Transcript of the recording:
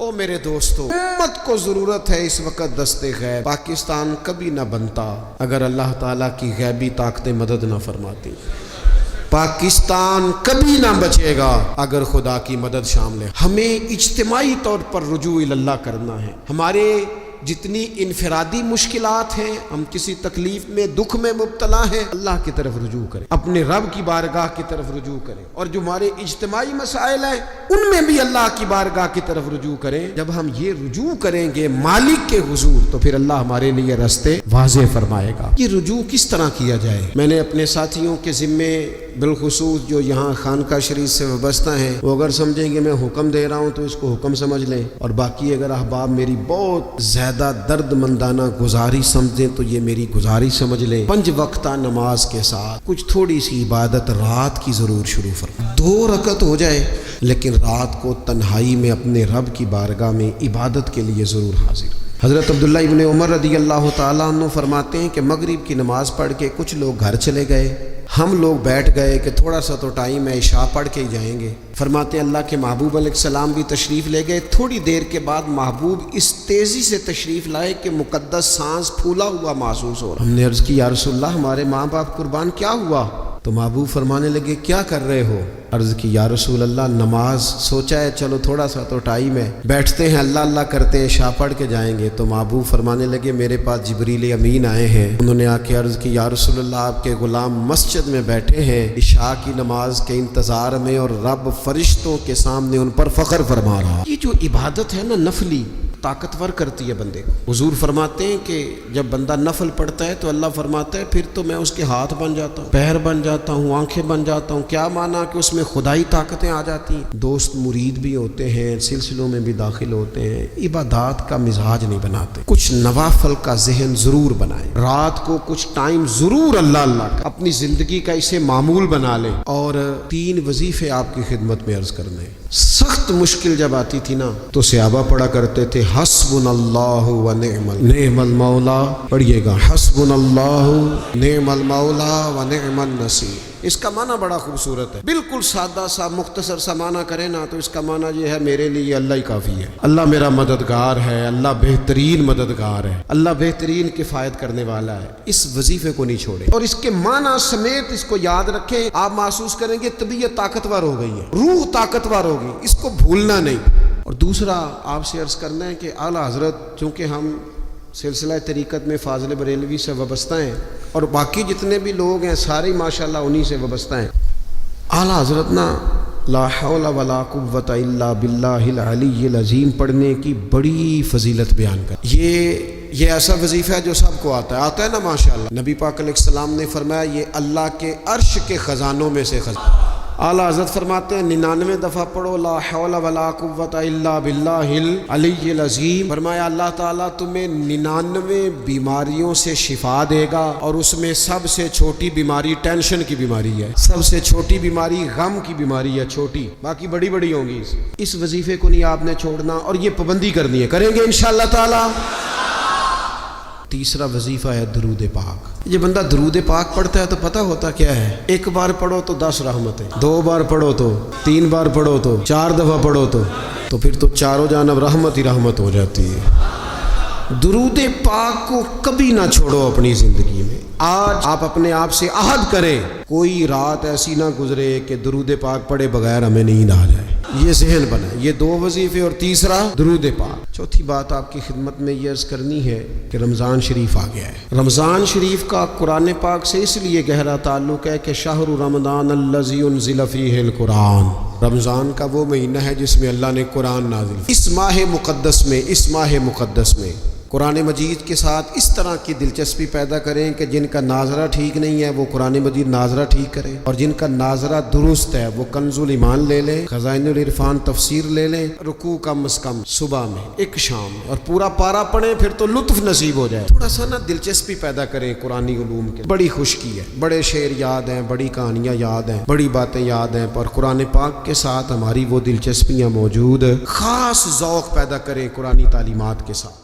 او میرے دوستو، امت کو ضرورت ہے اس وقت دستے غیب۔ پاکستان کبھی نہ بنتا اگر اللہ تعالیٰ کی غیبی طاقتیں مدد نہ فرماتی۔ پاکستان کبھی نہ بچے گا اگر خدا کی مدد شامل ہے۔ ہمیں اجتماعی طور پر رجوع اللہ کرنا ہے۔ ہمارے جتنی انفرادی مشکلات ہیں، ہم کسی تکلیف میں دکھ میں مبتلا ہیں، اللہ کی طرف رجوع کریں، اپنے رب کی بارگاہ کی طرف رجوع کریں، اور جو ہمارے اجتماعی مسائل ہیں ان میں بھی اللہ کی بارگاہ کی طرف رجوع کریں۔ جب ہم یہ رجوع کریں گے مالک کے حضور تو پھر اللہ ہمارے لیے راستے واضح فرمائے گا۔ یہ رجوع کس طرح کیا جائے؟ میں نے اپنے ساتھیوں کے ذمے بالخصوص جو یہاں خانقاہ شریف سے وابستہ ہیں، وہ اگر سمجھیں کہ میں حکم دے رہا ہوں تو اس کو حکم سمجھ لیں، اور باقی اگر احباب میری بہت زیادہ درد مندانہ گزارش سمجھیں تو یہ میری گزارش سمجھ لیں۔ 5 وقتہ نماز کے ساتھ کچھ تھوڑی سی عبادت رات کی ضرور شروع فرمائیں۔ 2 رکعت ہو جائے لیکن رات کو تنہائی میں اپنے رب کی بارگاہ میں عبادت کے لیے ضرور حاضر۔ حضرت عبداللہ ابن عمر رضی اللہ تعالیٰ عنہ فرماتے ہیں کہ مغرب کی نماز پڑھ کے کچھ لوگ گھر چلے گئے، ہم لوگ بیٹھ گئے کہ تھوڑا سا تو ٹائم ہے، عشاء پڑھ کے ہی جائیں گے۔ فرماتے ہیں اللہ کے محبوب علیہ السلام بھی تشریف لے گئے۔ تھوڑی دیر کے بعد محبوب اس تیزی سے تشریف لائے کہ مقدس سانس پھولا ہوا محسوس ہو رہا۔ ہم نے عرض کی یا رسول اللہ ہمارے ماں باپ قربان، کیا ہوا؟ تو محبوب فرمانے لگے کیا کر رہے ہو؟ عرض کی یا رسول اللہ نماز، سوچا ہے چلو تھوڑا سا تو ٹائم ہے، بیٹھتے ہیں اللہ اللہ کرتے ہیں، عشاء پڑھ کے جائیں گے۔ تو محبوب فرمانے لگے میرے پاس جبریل امین آئے ہیں، انہوں نے آ کے عرض کی یا رسول اللہ آپ کے غلام مسجد میں بیٹھے ہیں عشاء کی نماز کے انتظار میں، اور رب فرشتوں کے سامنے ان پر فخر فرما رہا۔ یہ جو عبادت ہے نا نفلی، طاقتور کرتی ہے بندے کو۔ حضور فرماتے ہیں کہ جب بندہ نفل پڑھتا ہے تو اللہ فرماتا ہے پھر تو میں اس کے ہاتھ بن جاتا ہوں، پیر بن جاتا ہوں، آنکھیں بن جاتا ہوں۔ کیا معنی کہ اس میں خدائی طاقتیں آ جاتی ہیں۔ دوست مرید بھی ہوتے ہیں، سلسلوں میں بھی داخل ہوتے ہیں، عبادات کا مزاج نہیں بناتے۔ کچھ نوافل کا ذہن ضرور بنائیں، رات کو کچھ ٹائم ضرور اللہ اللہ کا اپنی زندگی کا اسے معمول بنا لیں، اور 3 وظیفے آپ کی خدمت میں عرض کرنے ہیں۔ سخت مشکل جب آتی تھی نا تو صحابہ پڑھا کرتے تھے حسبنا اللہ و نعم المولا، پڑھیے گا حسبنا اللہ نعم المولا و نعم النصیر۔ اس کا معنی بڑا خوبصورت ہے، بالکل سادہ سا مختصر سا معنی کرے نا تو اس کا معنی یہ ہے میرے لیے اللہ ہی کافی ہے، اللہ میرا مددگار ہے، اللہ بہترین مددگار ہے، اللہ بہترین کفایت کرنے والا ہے۔ اس وظیفے کو نہیں چھوڑیں اور اس کے معنی سمیت اس کو یاد رکھیں۔ آپ محسوس کریں گے طبیعت طاقتور ہو گئی ہے، روح طاقتور ہوگی، اس کو بھولنا نہیں۔ اور دوسرا آپ سے عرض کرنا ہے کہ اعلیٰ حضرت چونکہ ہم سلسلہ طریقت میں فاضل بریلوی سے وابستہ ہیں، اور باقی جتنے بھی لوگ ہیں سارے ماشاءاللہ انہی سے وابستہ ہیں، اعلیٰ حضرت نا لا حول ولا قوت الا باللہ العلی العظیم پڑھنے کی بڑی فضیلت بیان کر۔ یہ ایسا وظیفہ ہے جو سب کو آتا ہے نا ماشاءاللہ۔ نبی پاک علیہ السلام نے فرمایا یہ اللہ کے عرش کے خزانوں میں سے خزانہ۔ اعلیٰ حضرت فرماتے ہیں 99 دفعہ پڑھو لا حول ولا قوت الا باللہ العلی العظیم۔ فرمایا اللہ تعالیٰ تمہیں 99 بیماریوں سے شفا دے گا، اور اس میں سب سے چھوٹی بیماری ٹینشن کی بیماری ہے، سب سے چھوٹی بیماری غم کی بیماری ہے، چھوٹی، باقی بڑی بڑی ہوں گی۔ اس وظیفے کو نہیں آپ نے چھوڑنا، اور یہ پابندی کرنی ہے، کریں گے انشاءاللہ تعالیٰ۔ تیسرا وظیفہ ہے درود پاک۔ یہ بندہ درود پاک پڑھتا ہے تو پتہ ہوتا کیا ہے، 1 بار پڑھو تو 10 رحمتیں، 2 بار پڑھو تو 3 بار پڑھو تو 4 دفعہ پڑھو تو پھر تو چاروں جانب رحمت ہی رحمت ہو جاتی ہے۔ درود پاک کو کبھی نہ چھوڑو اپنی زندگی میں۔ آج آپ اپنے آپ سے عہد کریں کوئی رات ایسی نہ گزرے کہ درود پاک پڑھے بغیر ہمیں نیند آ جائے۔ یہ ذہن بنا، یہ 2 وظیفے اور تیسرا درود پاک۔ چوتھی بات آپ کی خدمت میں یہ عرض کرنی ہے کہ رمضان شریف آ گیا ہے۔ رمضان شریف کا قرآن پاک سے اس لیے گہرا تعلق ہے کہ شہر رمضان الذی انزل فیہ القرآن، رمضان کا وہ مہینہ ہے جس میں اللہ نے قرآن نازل کیا۔ اس ماہ مقدس میں قرآن مجید کے ساتھ اس طرح کی دلچسپی پیدا کریں کہ جن کا ناظرہ ٹھیک نہیں ہے وہ قرآن مجید ناظرہ ٹھیک کریں، اور جن کا ناظرہ درست ہے وہ کنز الایمان لے لیں، خزائن العرفان تفسیر لے لیں، رکوع کم از کم صبح میں، ایک شام میں، اور پورا پارا پڑھیں، پھر تو لطف نصیب ہو جائے۔ تھوڑا سا نا دلچسپی پیدا کریں قرآنی علوم کے۔ بڑی خشکی ہے، بڑے شعر یاد ہیں، بڑی کہانیاں یاد ہیں، بڑی باتیں یاد ہیں، پر قرآن پاک کے ساتھ ہماری وہ دلچسپیاں موجود، خاص ذوق پیدا کریں قرآنی تعلیمات کے ساتھ۔